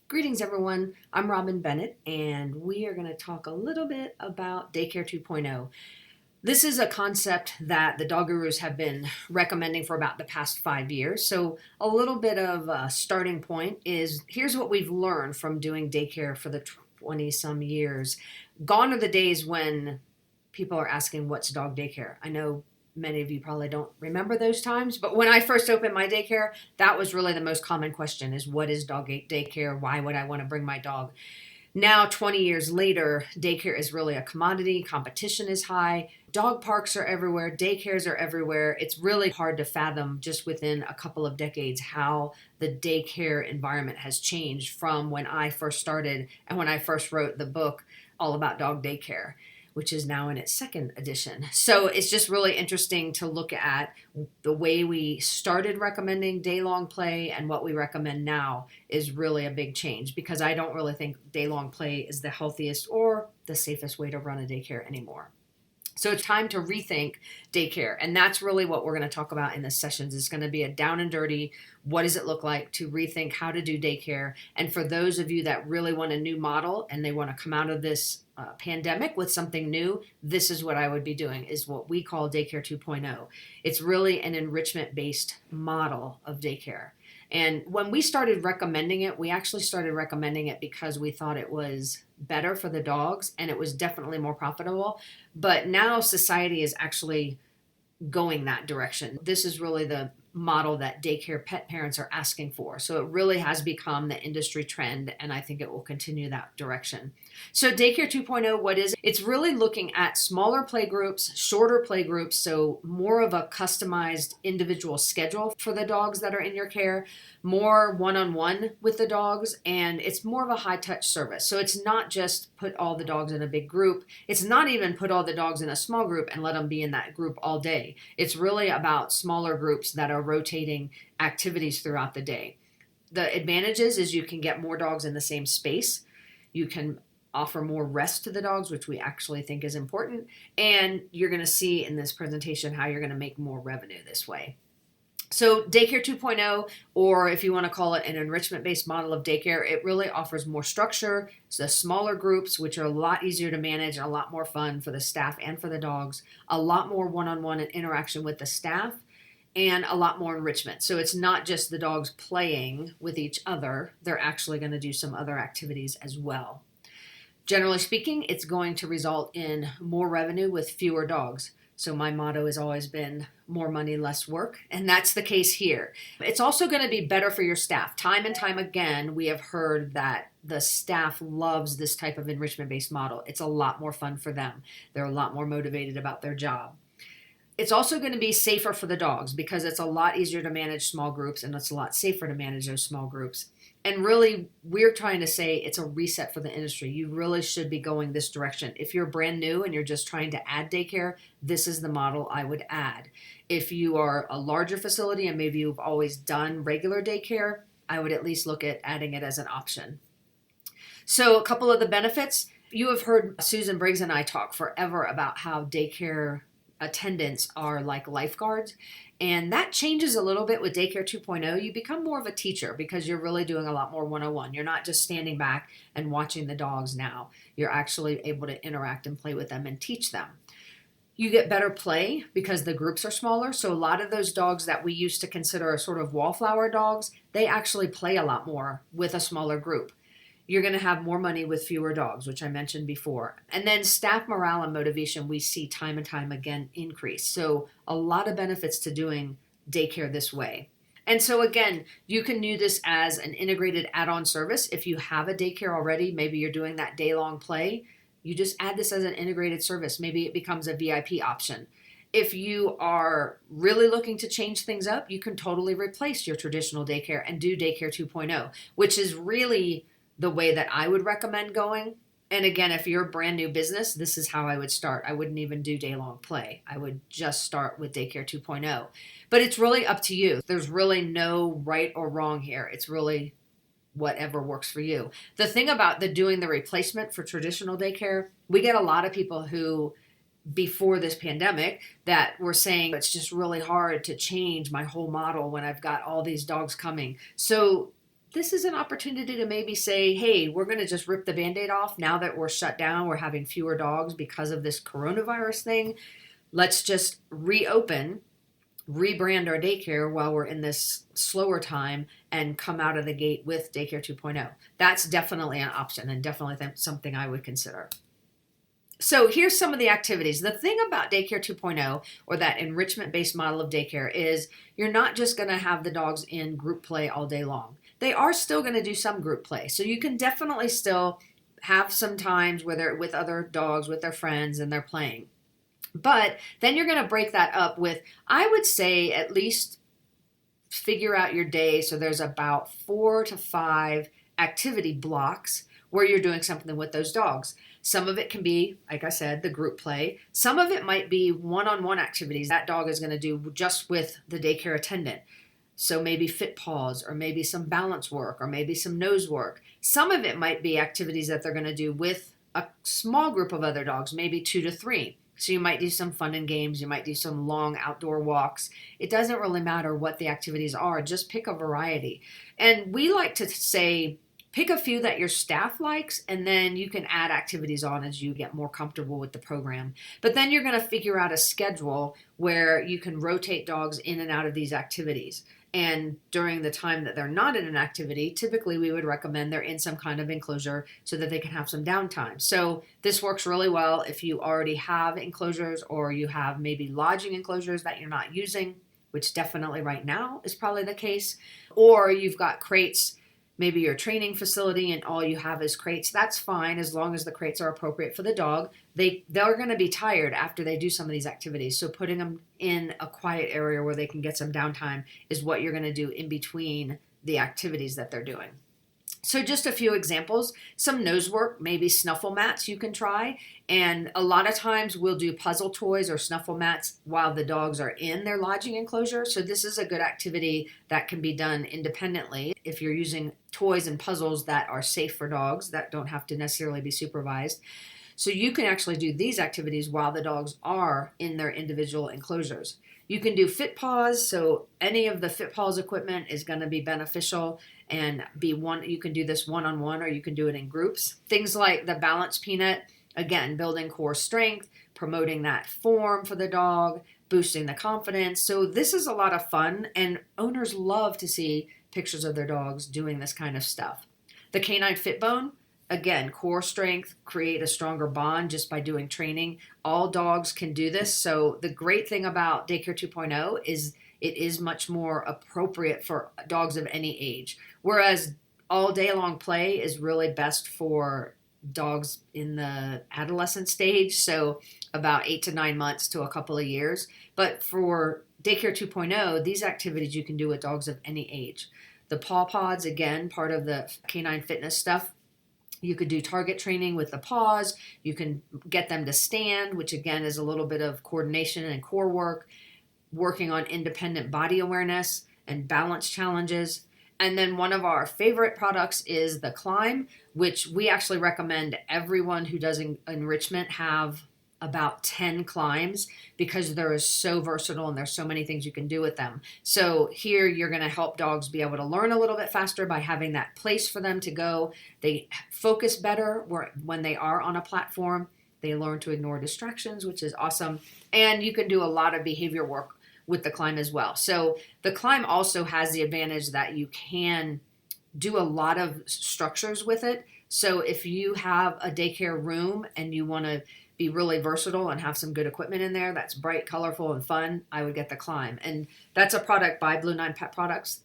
Greetings, everyone. I'm Robin Bennett, and we are going to talk a little bit about Daycare 2.0. This is a concept that the dog gurus have been recommending for about the past 5 years. So, a little bit of a starting point is here's what we've learned from doing daycare for the 20 some years. Gone are the days when people are asking, what's dog daycare? I know many of you probably don't remember those times, but when I first opened my daycare, that was really the most common question is what is dog daycare? Why would I want to bring my dog? Now, 20 years later, daycare is really a commodity. Competition is high. Dog parks are everywhere. Daycares are everywhere. It's really hard to fathom just within a couple of decades how the daycare environment has changed from when I first started and when I first wrote the book all about dog daycare, which is now in its second edition. So it's just really interesting to look at the way we started recommending day-long play and what we recommend now is really a big change because I don't really think day-long play is the healthiest or the safest way to run a daycare anymore. So it's time to rethink daycare. And that's really what we're going to talk about in this sessions. It's going to be a down and dirty, what does it look like to rethink how to do daycare? And for those of you that really want a new model and they want to come out of this pandemic with something new, this is what I would be doing, is what we call Daycare 2.0. It's really an enrichment-based model of daycare. And when we started recommending it, we actually started recommending it because we thought it was better for the dogs and it was definitely more profitable. But now society is actually going that direction. This is really the model that daycare pet parents are asking for. So it really has become the industry trend, and I think it will continue that direction. So Daycare 2.0, what is it? It's really looking at smaller play groups, shorter play groups, so more of a customized individual schedule for the dogs that are in your care, more one-on-one with the dogs, and it's more of a high-touch service. So it's not just put all the dogs in a big group. It's not even put all the dogs in a small group and let them be in that group all day. It's really about smaller groups that are rotating activities throughout the day. The advantages is you can get more dogs in the same space. You can offer more rest to the dogs, which we actually think is important. And you're going to see in this presentation how you're going to make more revenue this way. So Daycare 2.0, or if you want to call it an enrichment-based model of daycare, it really offers more structure, so smaller groups, which are a lot easier to manage and a lot more fun for the staff and for the dogs, a lot more one-on-one interaction with the staff, and a lot more enrichment. So it's not just the dogs playing with each other, they're actually going to do some other activities as well. Generally speaking, it's going to result in more revenue with fewer dogs. So my motto has always been more money, less work. And that's the case here. It's also going to be better for your staff. Time and time again, we have heard that the staff loves this type of enrichment-based model. It's a lot more fun for them. They're a lot more motivated about their job. It's also going to be safer for the dogs because it's a lot easier to manage small groups and it's a lot safer to manage those small groups. And really, we're trying to say it's a reset for the industry. You really should be going this direction. If you're brand new and you're just trying to add daycare, this is the model I would add. If you are a larger facility and maybe you've always done regular daycare, I would at least look at adding it as an option. So a couple of the benefits. You have heard Susan Briggs and I talk forever about how daycare attendants are like lifeguards. And that changes a little bit with Daycare 2.0. You become more of a teacher because you're really doing a lot more one-on-one. You're not just standing back and watching the dogs now. You're actually able to interact and play with them and teach them. You get better play because the groups are smaller. So a lot of those dogs that we used to consider sort of wallflower dogs, they actually play a lot more with a smaller group. You're going to have more money with fewer dogs, which I mentioned before. And then staff morale and motivation, we see time and time again increase. So a lot of benefits to doing daycare this way. And so again, you can do this as an integrated add-on service. If you have a daycare already, maybe you're doing that day-long play, you just add this as an integrated service. Maybe it becomes a VIP option. If you are really looking to change things up, you can totally replace your traditional daycare and do Daycare 2.0, which is really the way that I would recommend going. And again, if you're a brand new business, this is how I would start. I wouldn't even do day-long play. I would just start with Daycare 2.0. But it's really up to you. There's really no right or wrong here. It's really whatever works for you. The thing about doing the replacement for traditional daycare, we get a lot of people who before this pandemic that were saying it's just really hard to change my whole model when I've got all these dogs coming. So this is an opportunity to maybe say, hey, we're going to just rip the Band-Aid off now that we're shut down. We're having fewer dogs because of this coronavirus thing. Let's just reopen, rebrand our daycare while we're in this slower time and come out of the gate with Daycare 2.0. That's definitely an option and definitely something I would consider. So here's some of the activities. The thing about Daycare 2.0, or that enrichment-based model of daycare, is you're not just going to have the dogs in group play all day long. They are still going to do some group play. So you can definitely still have some times where they're with other dogs, with their friends, and they're playing. But then you're going to break that up with, I would say, at least figure out your day so there's about 4 to 5 activity blocks where you're doing something with those dogs. Some of it can be, like I said, the group play. Some of it might be one-on-one activities that dog is going to do just with the daycare attendant. So maybe fit paws, or maybe some balance work, or maybe some nose work. Some of it might be activities that they're going to do with a small group of other dogs, maybe 2 to 3. So you might do some fun and games. You might do some long outdoor walks. It doesn't really matter what the activities are. Just pick a variety. And we like to say, pick a few that your staff likes, and then you can add activities on as you get more comfortable with the program. But then you're going to figure out a schedule where you can rotate dogs in and out of these activities. And during the time that they're not in an activity, typically we would recommend they're in some kind of enclosure so that they can have some downtime. So this works really well if you already have enclosures, or you have maybe lodging enclosures that you're not using, which definitely right now is probably the case. Or you've got crates, maybe your training facility, and all you have is crates. That's fine as long as the crates are appropriate for the dog. They're going to be tired after they do some of these activities. So putting them in a quiet area where they can get some downtime is what you're going to do in between the activities that they're doing. So just a few examples, some nose work, maybe snuffle mats you can try. And a lot of times we'll do puzzle toys or snuffle mats while the dogs are in their lodging enclosure. So this is a good activity that can be done independently if you're using toys and puzzles that are safe for dogs that don't have to necessarily be supervised. So you can actually do these activities while the dogs are in their individual enclosures. You can do fit paws, so any of the fit paws equipment is going to be beneficial and be one. You can do this one-on-one, or you can do it in groups. Things like the balance peanut, again, building core strength, promoting that form for the dog, boosting the confidence. So this is a lot of fun, and owners love to see pictures of their dogs doing this kind of stuff. The canine fit bone, again, core strength, create a stronger bond just by doing training. All dogs can do this. So the great thing about Daycare 2.0 is it is much more appropriate for dogs of any age. Whereas all day long play is really best for dogs in the adolescent stage. So about 8 to 9 months to a couple of years. But for Daycare 2.0, these activities you can do with dogs of any age. The paw pods, again, part of the canine fitness stuff. You could do target training with the paws. You can get them to stand, which again is a little bit of coordination and core work, working on independent body awareness and balance challenges. And then one of our favorite products is the Climb, which we actually recommend everyone who does enrichment have about 10 climbs, because they're so versatile and there's so many things you can do with them. So here you're going to help dogs be able to learn a little bit faster by having that place for them to go. They focus better when they are on a platform. They learn to ignore distractions, which is awesome. And you can do a lot of behavior work with the Climb as well. So the Climb also has the advantage that you can do a lot of structures with it. So if you have a daycare room and you want to be really versatile and have some good equipment in there that's bright, colorful, and fun, I would get the Climb. And that's a product by Blue 9 Pet Products.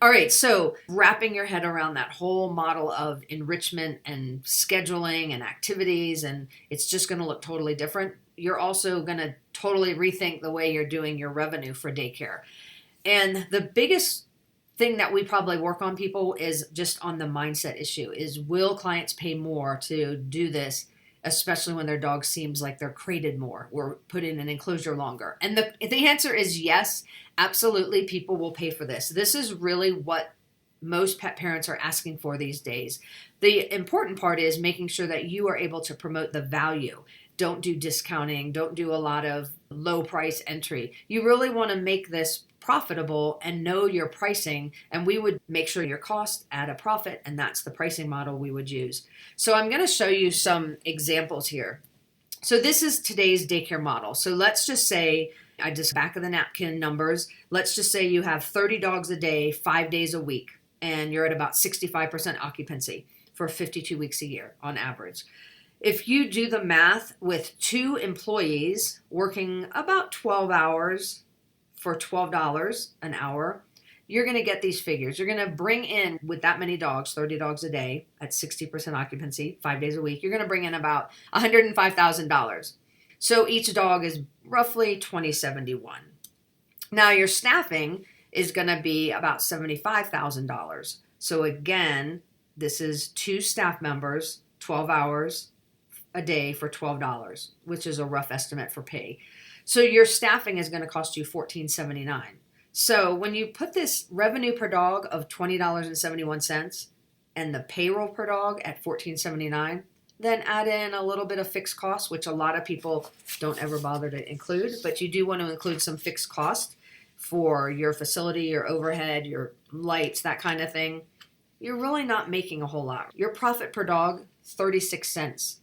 All right, so wrapping your head around that whole model of enrichment and scheduling and activities, and it's just going to look totally different. You're also going to totally rethink the way you're doing your revenue for daycare. And the biggest thing that we probably work on people is just on the mindset issue is, will clients pay more to do this, especially when their dog seems like they're crated more or put in an enclosure longer? And the answer is yes, absolutely. People will pay for this. This is really what most pet parents are asking for these days. The important part is making sure that you are able to promote the value. Don't do discounting. Don't do a lot of low price entry. You really want to make this profitable and know your pricing, and we would make sure your cost at a profit, and that's the pricing model we would use. So I'm going to show you some examples here. So this is today's daycare model. So let's just say, I just back of the napkin numbers, let's just say you have 30 dogs a day, 5 days a week, and you're at about 65% occupancy for 52 weeks a year on average. If you do the math with 2 employees working about 12 hours for $12 an hour, you're going to get these figures. You're going to bring in, with that many dogs, 30 dogs a day at 60% occupancy, 5 days a week, you're going to bring in about $105,000. So each dog is roughly $2,071. Now your staffing is going to be about $75,000. So again, this is 2 staff members, 12 hours a day for $12, which is a rough estimate for pay. So your staffing is going to cost you $14.79. So when you put this revenue per dog of $20.71 and the payroll per dog at $14.79, then add in a little bit of fixed costs, which a lot of people don't ever bother to include, but you do want to include some fixed cost for your facility, your overhead, your lights, that kind of thing. You're really not making a whole lot. Your profit per dog, 36 cents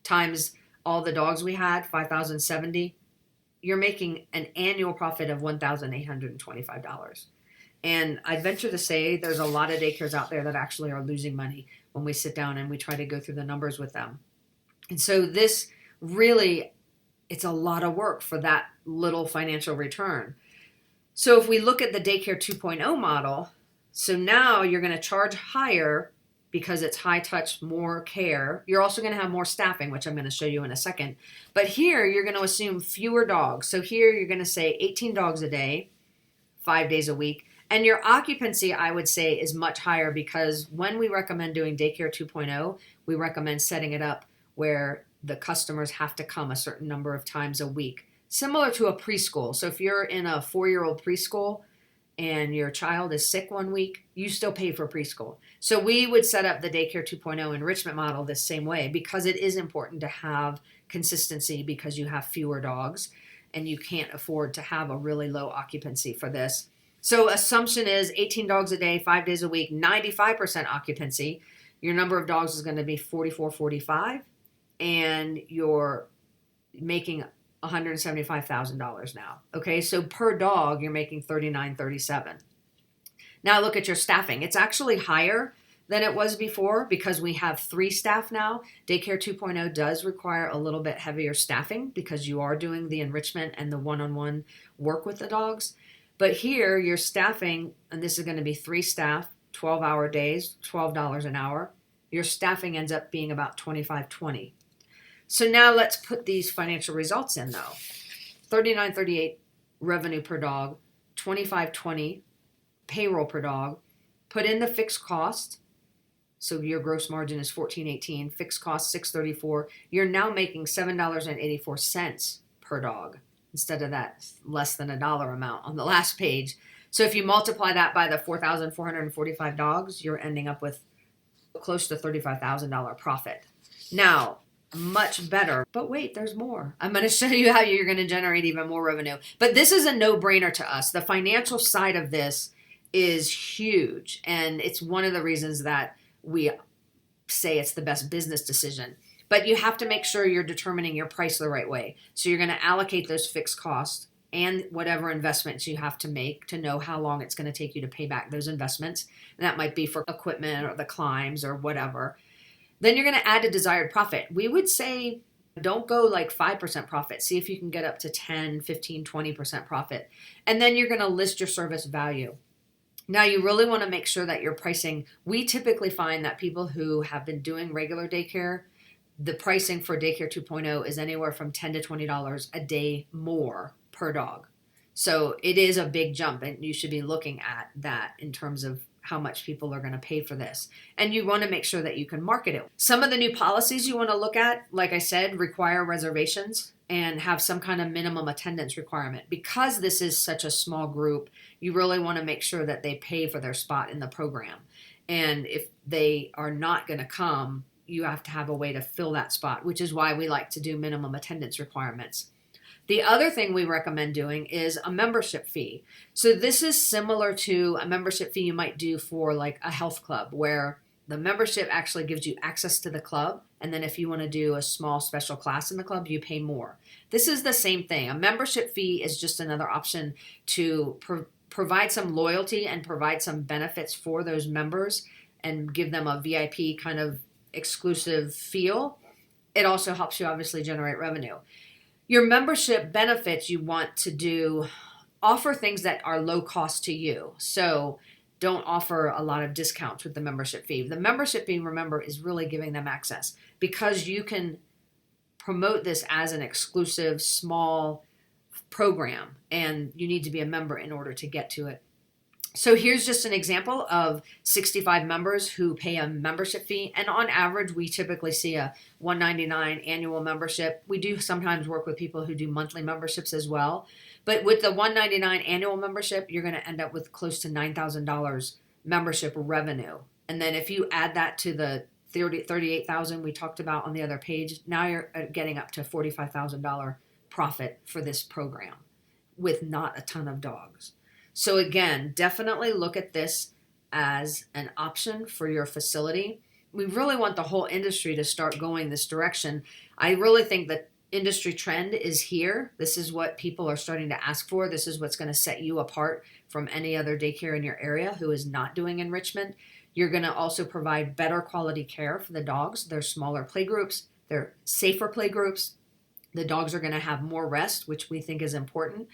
times all the dogs we had, 5,070. You're making an annual profit of $1,825. And I'd venture to say there's a lot of daycares out there that actually are losing money when we sit down and we try to go through the numbers with them. And so this really, it's a lot of work for that little financial return. So if we look at the Daycare 2.0 model, so now you're going to charge higher because it's high touch, more care. You're also going to have more staffing, which I'm going to show you in a second. But here you're going to assume fewer dogs. So here you're going to say 18 dogs a day, 5 days a week. And your occupancy, I would say, is much higher because when we recommend doing Daycare 2.0, we recommend setting it up where the customers have to come a certain number of times a week, similar to a preschool. So if you're in a 4-year-old preschool and your child is sick one week, you still pay for preschool. So we would set up the Daycare 2.0 enrichment model the same way because it is important to have consistency because you have fewer dogs and you can't afford to have a really low occupancy for this. So assumption is 18 dogs a day, 5 days a week, 95% occupancy. Your number of dogs is going to be 44, 45, and you're making $175,000 now. Okay, so per dog, you're making $39.37. Now look at your staffing. It's actually higher than it was before because we have 3 staff now. Daycare 2.0 does require a little bit heavier staffing because you are doing the enrichment and the one-on-one work with the dogs. But here, your staffing, and this is going to be 3 staff, 12-hour days, $12 an hour. Your staffing ends up being about $25.20. So now let's put these financial results in, though. $39.38 revenue per dog, $25.20 payroll per dog. Put in the fixed cost. So your gross margin is $14.18, fixed cost $6.34. You're now making $7.84 per dog, instead of that less than $1 amount on the last page. So if you multiply that by the 4,445 dogs, you're ending up with close to $35,000 profit. Now, much better, but wait, there's more. I'm going to show you how you're going to generate even more revenue. But this is a no-brainer to us. The financial side of this is huge, and it's one of the reasons that we say it's the best business decision. But you have to make sure you're determining your price the right way. So you're going to allocate those fixed costs and whatever investments you have to make to know how long it's going to take you to pay back those investments. And that might be for equipment or the climbs or whatever. Then you're going to add a desired profit. We would say don't go like 5% profit. See if you can get up to 10, 15, 20% profit. And then you're going to list your service value. Now, you really want to make sure that your pricing, we typically find that people who have been doing regular daycare, the pricing for Daycare 2.0 is anywhere from $10 to $20 a day more per dog. So it is a big jump, and you should be looking at that in terms of how much people are going to pay for this. And you want to make sure that you can market it. Some of the new policies you want to look at, like I said, require reservations and have some kind of minimum attendance requirement. Because this is such a small group, you really want to make sure that they pay for their spot in the program. And if they are not going to come, you have to have a way to fill that spot, which is why we like to do minimum attendance requirements. The other thing we recommend doing is a membership fee. So this is similar to a membership fee you might do for like a health club, where the membership actually gives you access to the club. And then if you want to do a small special class in the club, you pay more. This is the same thing. A membership fee is just another option to provide some loyalty and provide some benefits for those members and give them a VIP kind of exclusive feel. It also helps you obviously generate revenue. Your membership benefits you want to offer things that are low cost to you. So don't offer a lot of discounts with the membership fee. The membership fee, remember, is really giving them access because you can promote this as an exclusive small program and you need to be a member in order to get to it. So here's just an example of 65 members who pay a membership fee. And on average, we typically see a $199 annual membership. We do sometimes work with people who do monthly memberships as well. But with the $199 annual membership, you're going to end up with close to $9,000 membership revenue. And then if you add that to the $38,000 we talked about on the other page, now you're getting up to $45,000 profit for this program with not a ton of dogs. So again, definitely look at this as an option for your facility. We really want the whole industry to start going this direction. I really think that industry trend is here. This is what people are starting to ask for. This is what's going to set you apart from any other daycare in your area who is not doing enrichment. You're going to also provide better quality care for the dogs. They're smaller play groups. They're safer play groups. The dogs are going to have more rest, which we think is important.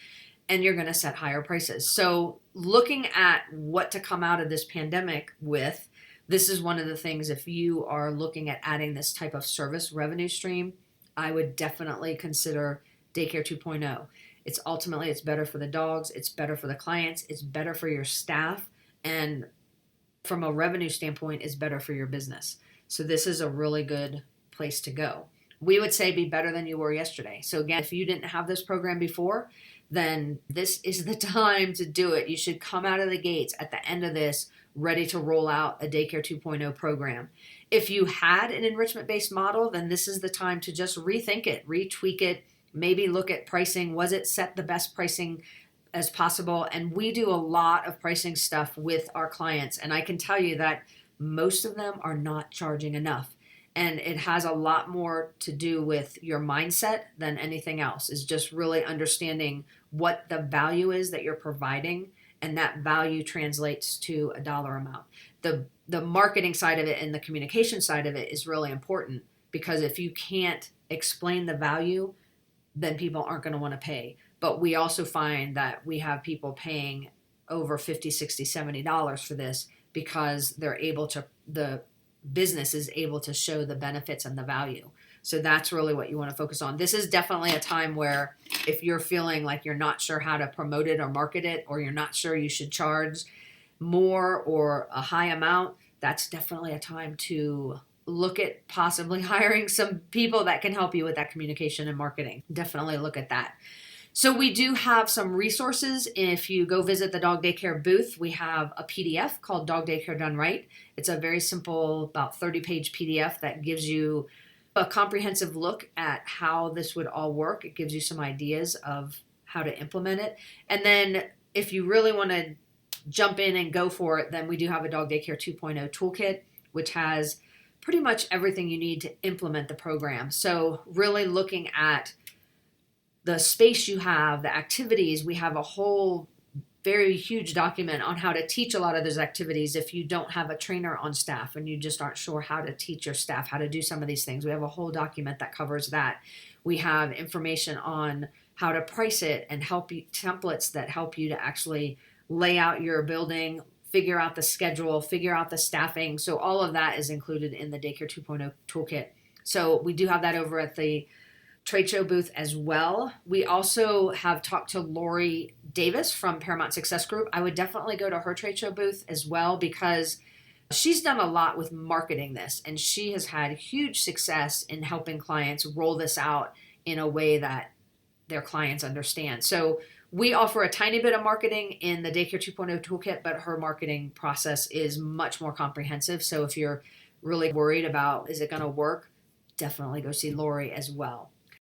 And you're going to set higher prices. So looking at what to come out of this pandemic with, this is one of the things, if you are looking at adding this type of service revenue stream, I would definitely consider Daycare 2.0. It's better for the dogs, it's better for the clients, it's better for your staff, and from a revenue standpoint, it's better for your business. So this is a really good place to go. We would say be better than you were yesterday. So again, if you didn't have this program before, then this is the time to do it. You should come out of the gates at the end of this ready to roll out a Daycare 2.0 program. If you had an enrichment-based model, then this is the time to just rethink it, retweak it, maybe look at pricing. Was it set the best pricing as possible? And we do a lot of pricing stuff with our clients, and I can tell you that most of them are not charging enough. And it has a lot more to do with your mindset than anything else. Is just really understanding what the value is that you're providing, and that value translates to a dollar amount. The marketing side of it and the communication side of it is really important, because if you can't explain the value, then people aren't going to want to pay. But we also find that we have people paying over $50, $60, $70 for this because they're able to, the business is able to show the benefits and the value. So that's really what you want to focus on. This is definitely a time where if you're feeling like you're not sure how to promote it or market it, or you're not sure you should charge more or a high amount, that's definitely a time to look at possibly hiring some people that can help you with that communication and marketing. Definitely look at that. So we do have some resources. If you go visit the dog daycare booth, we have a PDF called Dog Daycare Done Right. It's a very simple, about 30-page PDF that gives you a comprehensive look at how this would all work. It gives you some ideas of how to implement it. And then if you really want to jump in and go for it, then we do have a Dog Daycare 2.0 toolkit, which has pretty much everything you need to implement the program. So really looking at the space you have, the activities, we have a whole very huge document on how to teach a lot of those activities if you don't have a trainer on staff and you just aren't sure how to teach your staff how to do some of these things. We have a whole document that covers that. We have information on how to price it and help you, templates that help you to actually lay out your building, figure out the schedule, figure out the staffing. So all of that is included in the Daycare 2.0 toolkit. So we do have that over at the trade show booth as well. We also have talked to Lori Davis from Paramount Success Group. I would definitely go to her trade show booth as well, because she's done a lot with marketing this, and she has had huge success in helping clients roll this out in a way that their clients understand. So we offer a tiny bit of marketing in the Daycare 2.0 toolkit, but her marketing process is much more comprehensive. So if you're really worried about, is it going to work, definitely go see Lori as well.